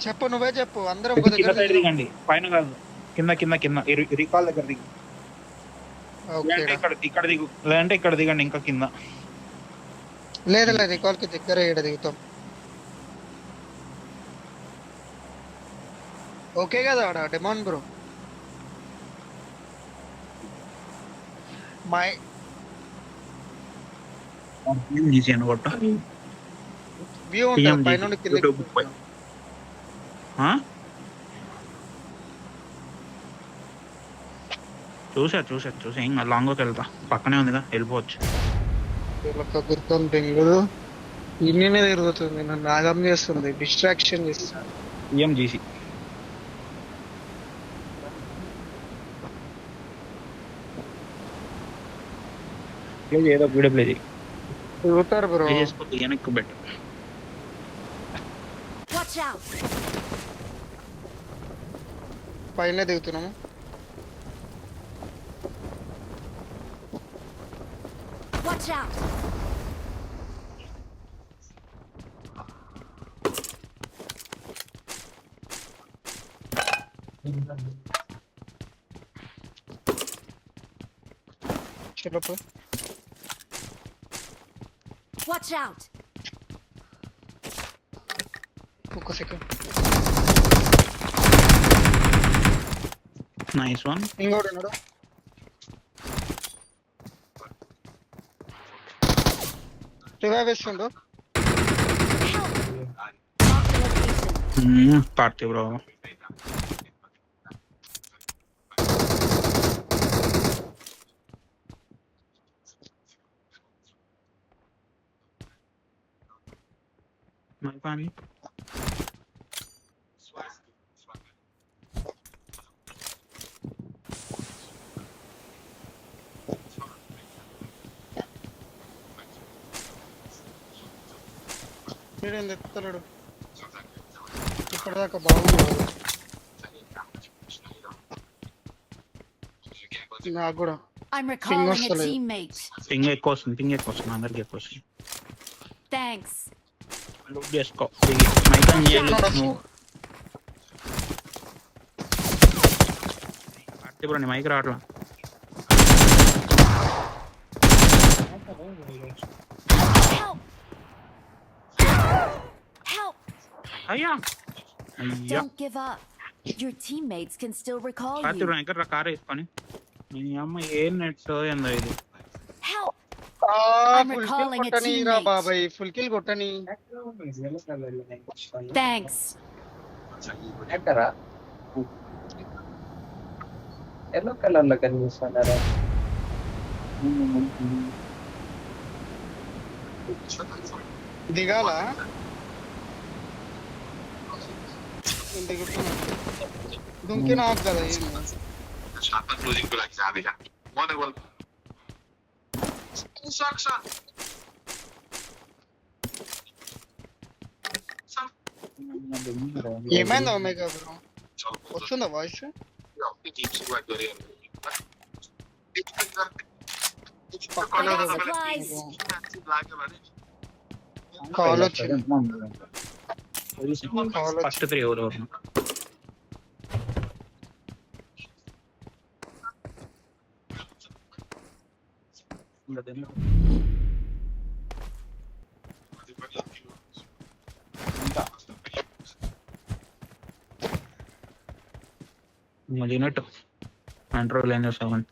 చెప్పు, నువ్వే చెప్పు, అందరం ఒక ఇది కింద దగ్గర సైడ్ దిగుదాం. దిగండి, పైన కాదు. కింద కింద కింద రికాల్ దగ్గర దిగు. లేదంటే ఓకేడా. ఇక్కడ ఇక్కడ దిగు, లేదంటే ఇక్కడ దిగండి ఇంకా కింద. లేదు లేదు, రికాల్ కి దగ్గర ఈడ దిగుతాం. ఓకే కదా ఆడ డెమాన్ బ్రో. మై ఈజీ అనమాట. వ్యూ ఉంటుంది టీఎంజీసీ పైన కిందకి యూట్యూబ్ చూస్తాం. చూసా చూసా చూసా, ఇంకా లాంగ్కి వెళ్తా, పక్కనే ఉందిగా వెళ్ళిపోవచ్చు. వీళ్ళకి గుర్తం బెంగళూరు ఇన్నే తిరుగుతుంది, నన్ను ఆగం చేస్తుంది, డిస్ట్రాక్షన్ చేస్తుంది. టీఎంజీసీ ఏదో వీడియో ప్లే చేయి, తిరుగుతారు బ్రో. ప్లే చేసుకో, వెనక్కి బెటర్. Watch out! పైన దిగుతున్నాము. Watch out! చలో పో. Watch out! ఒక్క సెకండ్. Nice one. ఇంకోటి ఉన్నాడు. రివైవ్ వేస్తుండు. Help! Mark the location. Party bro. మై పాని వీడేం తెత్తలేడు ఇప్పటిదాకా, బాగుంది. నాకు కూడా I'm recalling a వస్తలేదు. teammate. పింగ్ ఎక్కువ వస్తుంది, పింగ్ ఎక్కువ వస్తుంది, అందరికి ఎక్కువ వస్తుంది. Thanks. లూట్ చేసుకో. మైకాన్ చేయాలి నువ్వు. పార్టీ బ్రో, నీ మైక్ రావట్లా. Help! Help! అయ్యా అయ్యా, Don't give up. Your teammates can still recall party you. Bro దగ్గర కార్ వేసుకొని. నీ అమ్మ ఏం నెట్ ఏందో ఇది. Help! Full I'm kill recalling a కొట్టని రా teammate. బాబాయ్, ఫుల్ కిల్ కొట్టని. Thanks. ఎల్లో కలర్ లో కనిపిస్తున్నారా? దిగాల దిగుతున్నా. దుంకి నాకు కదా ఏంది. ఏమైంది ఒమేగా బ్రో, వస్తుందా వాయిస్? I got supplies. కాల్ వచ్చింది. ఫస్ట్ 3 ఎవరు మదినట్టు కంట్రోల్ ఏం చేస్తామని.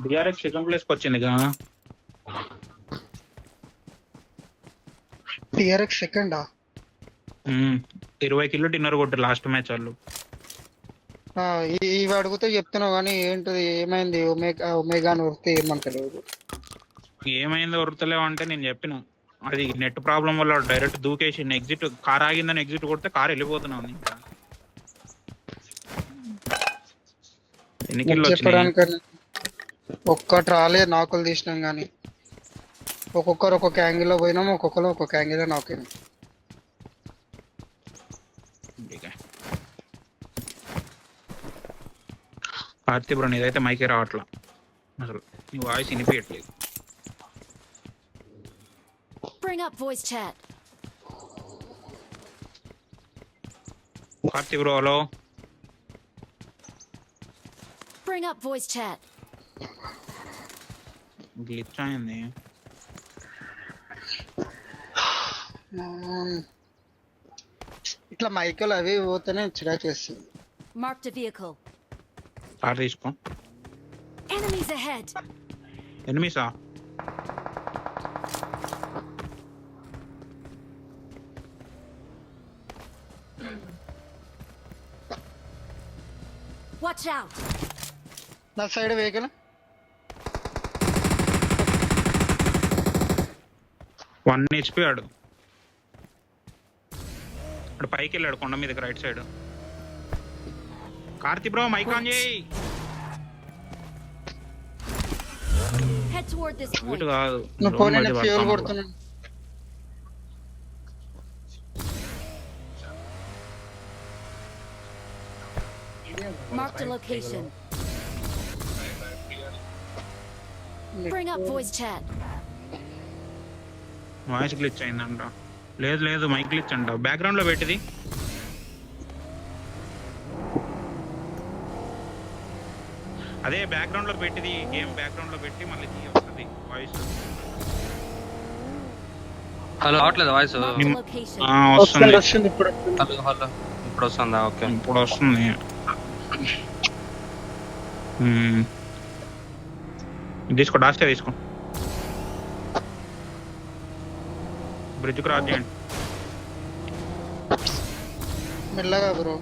బిఆర్ఎక్స్ సెకండ్ ప్లేస్కి వచ్చిందిగా. టిఆర్ఎక్స్ సెకండా? 20 కిలో డిన్నర్ కొట్టు లాస్ట్ మ్యాచ్ వాళ్ళు. ఇవి అడిగితే చెప్తున్నావు కానీ ఏంటిది, ఏమైంది? ఒమేగా అని వస్తే ఏమంటలేదు. ఏమైంది వరుతలేవు అంటే నేను చెప్పిన, అది నెట్ ప్రాబ్లం వల్ల డైరెక్ట్ దూకేసి ఎగ్జిట్, కార్ ఆగిందని ఎగ్జిట్ కొడితే కార్ వెళ్ళిపోతున్నాను. ఇంకా ఎన్ని కిలో వచ్చినాయి? చెప్పడానికి ఒక్కటి రాలేదు, నాకులు తీసినాం కానీ ఒక్కొక్కరు ఒక్కొక్క యాంగిల్లో పోయినాము, ఒక్కొక్కరు ఒక్కొక్క యాంగిల్లో నాకైనా. పార్థివ్ బ్రో, ఇదైతే మైకే రావట్లా అసలు, నీ వాయిస్ వినిపించట్లేదు. Bring up voice chat. Karthi bro hello. Bring up voice chat. Glitch అయింది. ఇట్లా మైకులు అవి పోతేనే చిరాకు చేస్తుంది. Marked a vehicle. కార్ తీసుకో. Enemies ahead. ఎనిమిసా? Watch out. నా సైడ్ వెహికల్ 1 HP ఆడు. అక్కడ పైకి వెళ్ళాడు కొండ మీదకి right side. Karthi bro mic on చేయి. Head toward this ఇటు point. కాదు. నువ్వు drone పోనీ మీద ఫ్యూల్ పడతాను. కొడుతున్నాను. Marked a location. Bring up voice chat. Voice glitch అయిందంట. లేదు లేదు మైక్ గ్లిచ్ అంట. బ్యాక్గ్రౌండ్ లో పెట్టిది. అదే బ్యాక్గ్రౌండ్ లో పెట్టిది. గేమ్ బ్యాక్గ్రౌండ్ లో పెట్టి మళ్ళీ వస్తుంది వాయిస్. హలో అవట్లేదు వాయిస్. Marked a location. వస్తుంది. వస్తుంది ఇప్పుడు. హలో హలో ఇప్పుడు వస్తుందా? ఓకే ఇప్పుడు వస్తుంది. తీసుకో డాస్కే తీసుకో. బ్రిడ్జ్ క్రాస్ చేయండి. మెల్లగా బ్రో.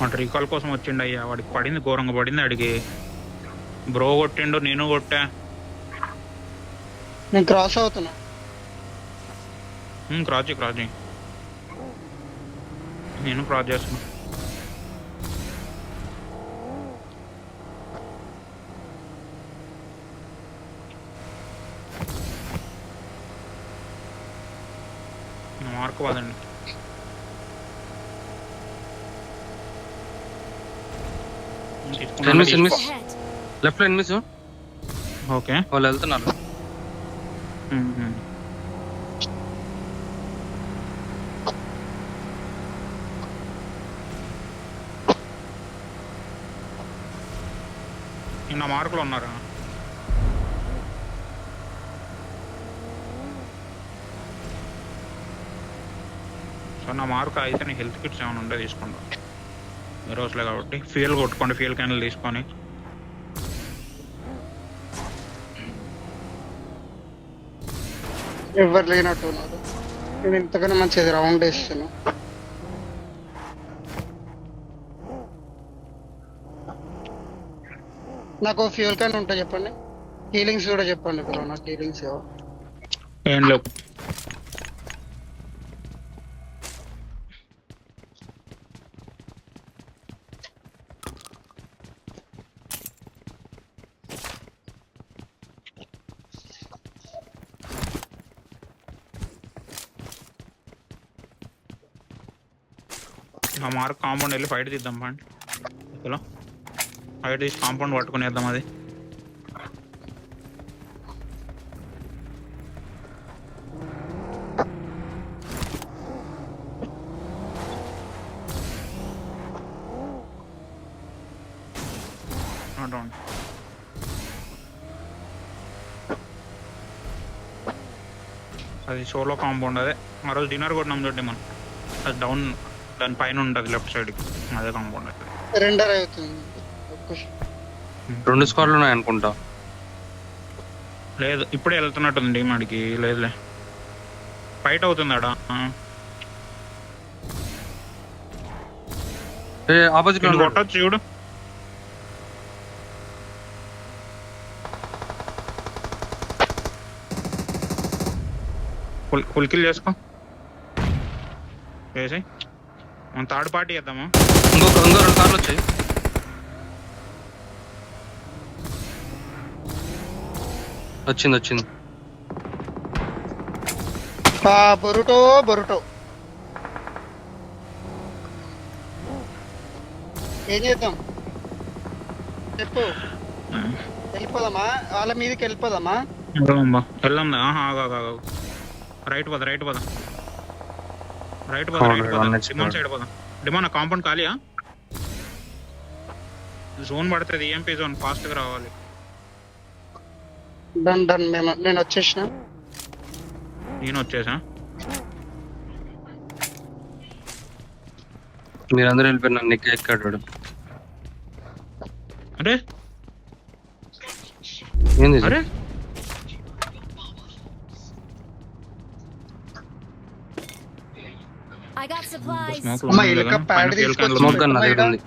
వాడు రీకాల్ కోసం వచ్చిండు అయ్యా. వాడికి పడింది ఘోరంగా పడింది. అడిగి బ్రో కొట్టిండు, నేను కొట్టా. నేను క్రాస్ అవుతున్నా. క్రాస్ చేయి క్రాస్ చేయి. నేను క్రాస్ చేస్తున్నా. మార్క్ పదండి. Enemies enemies Ahead. లెఫ్ట్ లో ఎనిమిస్ ఓకే. వాళ్ళు వెళ్తున్నారు. నిన్న మార్కులు ఉన్నారా? సో నా మార్క్ అయితే నీ హెల్త్ కిట్స్ ఏమైనా ఉంటే తీసుకుంటా. ఈ రోజులే కాబట్టి ఫ్యూయల్ కొట్టుకోండి. ఫ్యూయల్ క్యాన్లు తీసుకొని ఎవరు లేనట్టు ఉన్నారు. నేను ఇంతకన్నా మంచిది రౌండ్ వేస్తాను. నాకు ఫ్యూల్ క్యాన్ ఉంటాయి చెప్పండి. హీలింగ్స్ కూడా చెప్పండి బ్రో. నాకు హీలింగ్స్ ఏం లేవు. ఆ మార్క్ కాంపౌండ్ వెళ్ళి ఫైట్ తీద్దాం పండి. హలో ఫైట్ తీసి కాంపౌండ్ పట్టుకునేద్దాం. అది అది షోలో కాంపౌండ్. అదే ఆ రోజు డిన్నర్ కొట్టినాం చూడండి మనం. అది డౌన్ దాని పైన ఉంటుంది లెఫ్ట్ సైడ్కి. అదే కాంపౌండ్ అయితే రెండర్ అవుతుంది. రెండు స్క్వాడ్లు ఉన్నాయి అనుకుంటా. లేదు ఇప్పుడే వెళ్తున్నట్టుంది మాడికి. లేదులే ఫైట్ అవుతుంది ఆడ. ఆపోజిట్ కొట్టచ్చు చూడు. ఫుల్ కిల్ చేసుకో. చేసి మనం థర్డ్ పార్టీ చేద్దామా? ఇంకో 2 కార్లు వచ్చాయి. వచ్చింది. బొరుటో బొరుటో ఏం చేద్దాం? చెప్పు వెళ్ళిపోదామా వాళ్ళ మీదకి వెళ్ళిపోదామా? వెళ్దాం రైట్ పద రైట్ పద రైట్ పద అవును, రైట్ పద అన్నట్టు డిమాన్ సైడ్ పద. డిమాన్ కాంపౌండ్ ఖాళీయా? జోన్ పడుతుంది, ఈఎంపీ జోన్, ఫాస్ట్ గా రావాలి. డన్ డన్ నేను వచ్చేసిన. నేను వచ్చేసా. మీరందరూ వెళ్ళిపోయిన నీకు ఎక్కాడు. అరే ఏంది ఇది? అరే I got supplies. స్మోక్ అమ్మ, ఎలుక ప్యాడ్ తీసుకొచ్చి స్మోక్ గన్ నా దగ్గర ఉంది.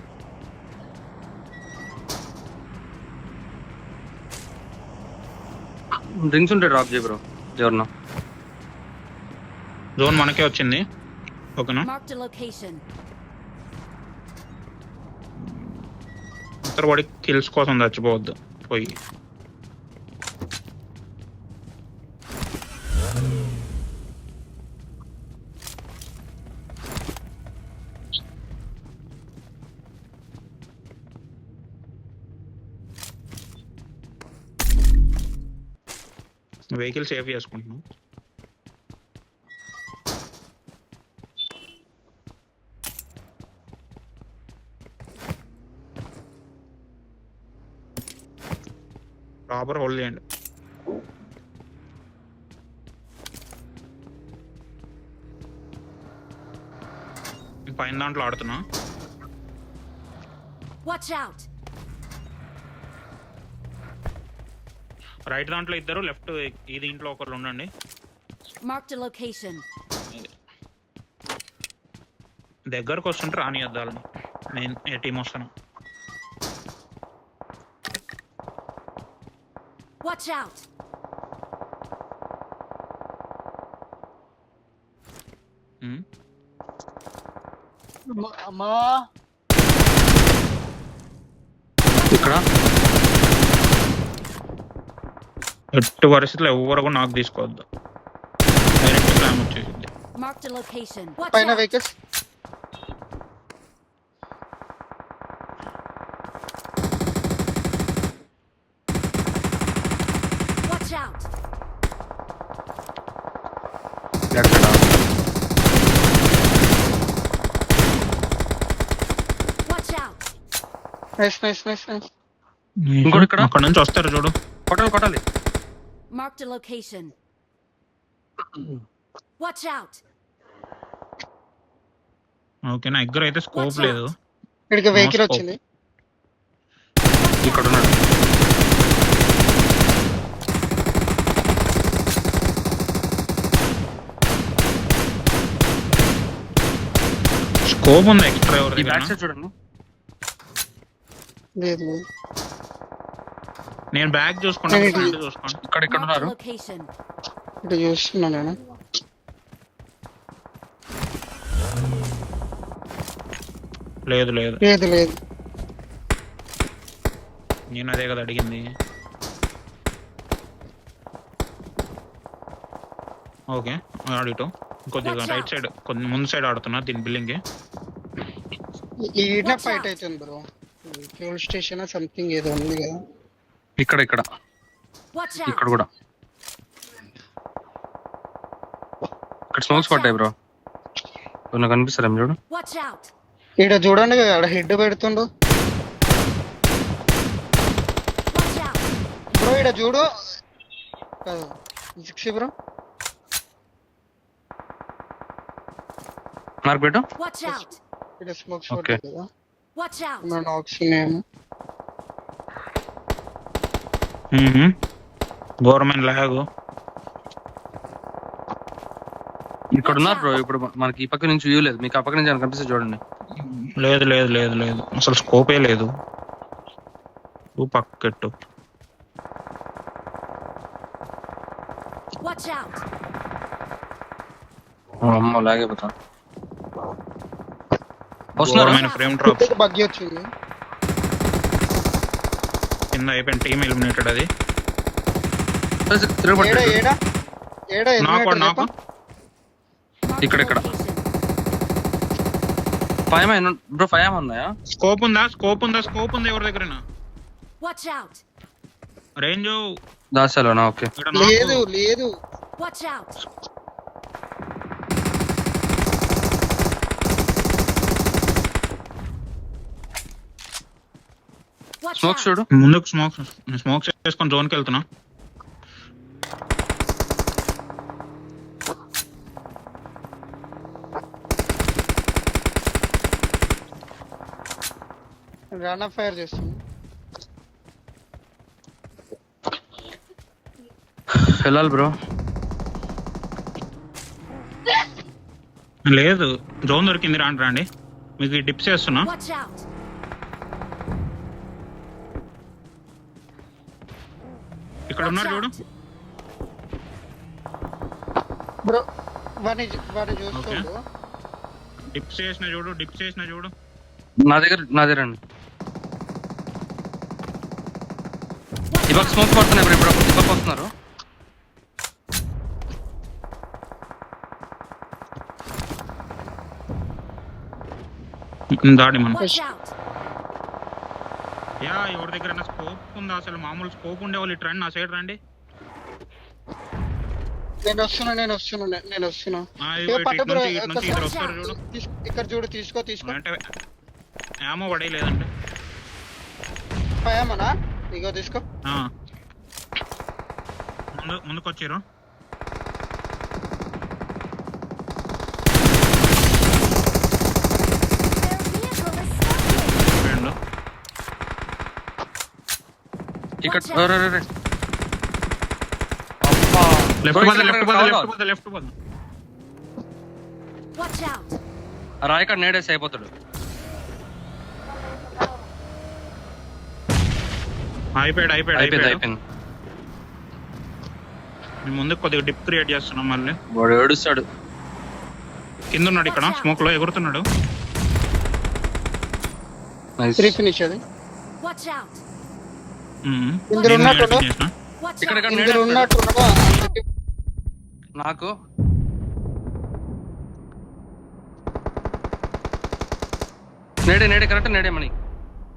డ్రింక్స్ ఉంటే డ్రాప్ చేయ బ్రో ఎవరన్నా. జోన్ మనకే వచ్చింది. ఓకేనా? Marked a location. ఇతర వాడి కిల్స్ కోసం చచ్చిపోవద్దు పోయి. వెహికల్ సేవ్ చేసుకుంటున్నాం. ప్రాపర్ హోల్డ్ చేయండి. పైన దాంట్లో ఆడుతున్నా. Watch out. రైట్ దాంట్లో ఇద్దరు, లెఫ్ట్ ఈ దీంట్లో ఒకరు ఉండండి. Marked a location. దగ్గరకు వస్తుంటే రాని అద్దాలని. నేను ఏ టీం వస్తాను. Watch out. అమ్మా ఇక్కడ ఎట్టి పరిస్థితుల్లో ఎవరు కూడా నాకు తీసుకోవద్దు. డైరెక్ట్ ప్లాన్ వచ్చేసింది. Marked a location. Watch పైన out. Vehicles. Watch out. Back side Watch out. Nice nice nice nice. ఇంకోటి ఇక్కడ. అక్కడ నుంచి వస్తారు చూడు. కొట్టాలి. Marked a location. Watch out. Okay, నా దగ్గర అయితే స్కోప్ Watch లేదు. out. ఇక్కడికి వెహికల్ scope. వచ్చింది. ఇక్కడ ఉన్నాడు. స్కోప్ ఉంది ఎక్స్ట్రా ఈ ఎవరి బ్యాక్ దగ్గర? సైడ్ చూడండి. లేదు లేదు. నేను బ్యాగ్ చూసుకుంటాను, నేను ఫ్రంట్ చూసుకోండి. ఇక్కడ Marked a ఉన్నారు. location. ఇటు చూస్తున్నా నేను. లేదు లేదు, లేదు లేదు. నేను అదే కదా అడిగింది. ఓకే, ఆడిటో కొద్దిగా Watch రైట్ out. సైడ్, కొద్ది ముందు సైడ్ ఆడుతున్నా దీని బిల్డింగ్. ఈయన Watch ఫైట్ out. అవుతుంది బ్రో. ఫ్యూల్ స్టేషన్ సంథింగ్ ఏదో ఉంది కదా. ఇక్కడ Watch out. ఇక్కడ కూడా ఇక్కడ స్మోక్స్ పడ్డాయి బ్రో. నాకు కనిపిస్తారా చూడు. Watch out. ఈడ చూడండి ఆడ హెడ్ పెడుతుండు Watch out. బ్రో. ఈడ చూడు 60 బ్రో. మార్క్ పెట్టు. Watch out. ఈడ స్మోక్స్ Okay. పడ్డాయి కదా. Watch out. నా ఆక్సిజన్ గవర్నమెంట్ లాగ్. ఇక్కడ ఉన్నారు బ్రో. ఇప్పుడు మనకి ఈ పక్క నుంచి వ్యూ లేదు, మీకు ఆ పక్క నుంచి ఏమైనా కనిపిస్తే చూడండి. లేదు లేదు లేదు లేదు, అసలు స్కోపే లేదు. నువ్వు పక్కెట్టు. Watch out. అమ్మ లాగైపోతా. వస్తున్నారా? గవర్నమెంట్ ఫ్రేమ్ డ్రాప్స్ బగ్గి వచ్చింది. కింద అయిపోయిన టీమ్ ఎలిమినేటెడ్. అది తిరగబడ్డాడు. ఏడా ఏడా ఏడా నాకు eliminator నాకు చెప్పు. Marked a ఇక్కడ. location. బ్రో 5 ఉన్నాయా? స్కోప్ ఉందా? స్కోప్ ఉందా? స్కోప్ ఉంది ఎవరి దగ్గర? Watch out! రేంజ్ దాసాలోనా? ఓకే. ఇక్కడ లేదు లేదు Watch out! Watch smoke out! చూడు. ముందుకు స్మోక్ చేసుకొని జోన్కి వెళ్తున్నా. రన్ ఆఫ్ ఫైర్ చేస్తుంది. వెళ్ళాలి బ్రో. లేదు జోన్ దొరికింది, రాండి రండి. మీకు ఈ టిప్స్ చేస్తున్నా. Watch out! ఇక్కడ ఉన్నారు చూడు. బ్రో వాడిని చూసుకోండు. డిప్స్ చేసిన చూడు. నా దగ్గర అండి. ఇవాళ స్మోక్ పడుతున్నాయి బ్రో. ఇప్పుడు ఇవాళ వస్తున్నారు. దాడి మనం. Watch out! యా ఎవరి దగ్గర స్కోప్ ఉందా? అసలు మామూలు స్కోప్ ఉండే వాళ్ళు ఇటు రండి, నా సైడ్ రండి. నేను వస్తున్నా. ఆ, ఇగో ఇటు పట్టు బ్రో, నుంచి ఇద్దరు వస్తారు చూడు. ఇక్కడ చూడు, తీసుకో అంటే ఏమో పడేయలేదండి. పయామనా ఇగో తీసుకో. ఆ. ముందుకు వచ్చారు. Their vehicle is smoking! రెండు ఇక్కడ లెఫ్ట్ పోదు. Watch out! రాయకాడ నేడేసి అయిపోతాడు. అయిపోయింది. నేను ముందుకు కొద్దిగా డిప్ క్రియేట్ చేస్తున్నాం. మళ్ళీ వాడు ఏడుస్తాడు. కింద ఉన్నాడు, ఇక్కడ స్మోక్ లో ఎగురుతున్నాడు. Nice. త్రీ ఫినిష్ అది. Watch out! ఇందులో ఉన్నట్టు Watch ఇక్కడ out! ఇందులో ఉన్నట్టు నాకు నేడే కరెక్ట్. నేడే మనీ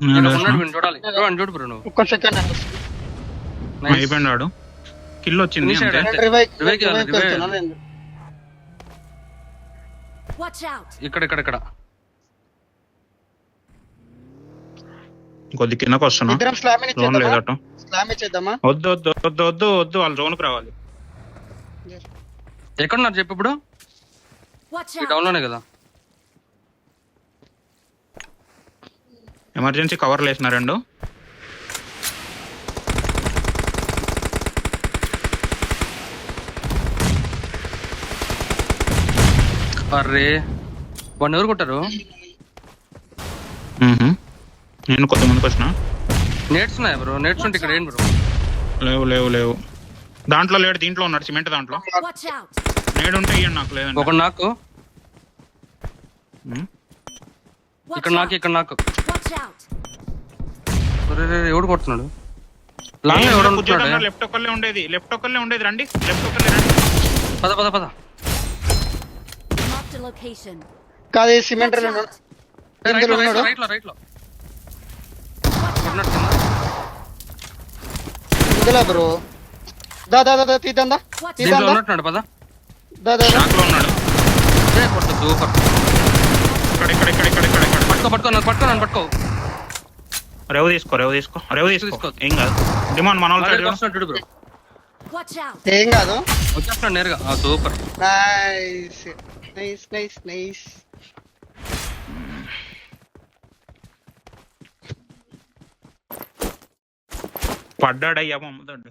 ఉన్నాడు. వీడిని చూడాలి. చూడు బ్రో నువ్వు. ఒక్క సెకండ్ Nice. అయిపోయినాడు. కిల్ వచ్చింది Finish అంతే. అయ్యాడు. Revive. Watch out! ఇక్కడ కొద్ది కిందకు వస్తున్నా. ఇద్దరం స్లామ్ జోన్ లేదట. ఇచ్చేద్దామా? వద్దు వాళ్ళ జోన్కి రావాలి. ఎక్కడున్నారు చెప్పు ఇప్పుడు. Watch ఈ out! టౌన్ లోనే కదా. ఎమర్జెన్సీ కవర్లు వేసిన రెండు. అర్రే వాడిని ఎవరు కొట్టారు? నేను కొద్ది ముందుకు వచ్చిన. నేట్స్ ఉన్నాయి బ్రో. నేట్స్ ఉంటే ఇక్కడ ఏం బ్రో? లేవు. దాంట్లో లేడు, దీంట్లో ఉన్నాడు. సిమెంట్ దాంట్లో Watch out! నేడు ఉంటే ఇయ్యండి నాకు. లేదండి. ఒక నాకు Watch ఇక్కడ నాకు out! Watch out! ఎవడు కొడుతున్నాడు? లాంగ్ ఎవడు ఉంటున్నాడు? లెఫ్ట్ ఒక్కళ్ళే ఉండేది. రండి లెఫ్ట్ ఒక్కళ్ళే రండి. పద. Marked a location. కాదు సిమెంట్ Watch out! రైట్ లో కొట్టినట్టు కింద. ఇందులో బ్రో దా తీద్దా దీంట్లో ఉన్నట్టున్నాడు. పద. షాక్ లో ఉన్నాడు. కొట్టు సూపర్. ఇక్కడ పట్టుకో. రేవు తీసుకో. ఏం కాదు. డిమాండ్ మన వాళ్ళు వస్తున్నాడు బ్రో. Watch out! ఏం కాదు. వచ్చేస్తున్నాడు నేరుగా. సూపర్. నైస్. పడ్డాడయ్యా అమ్ముతాడు.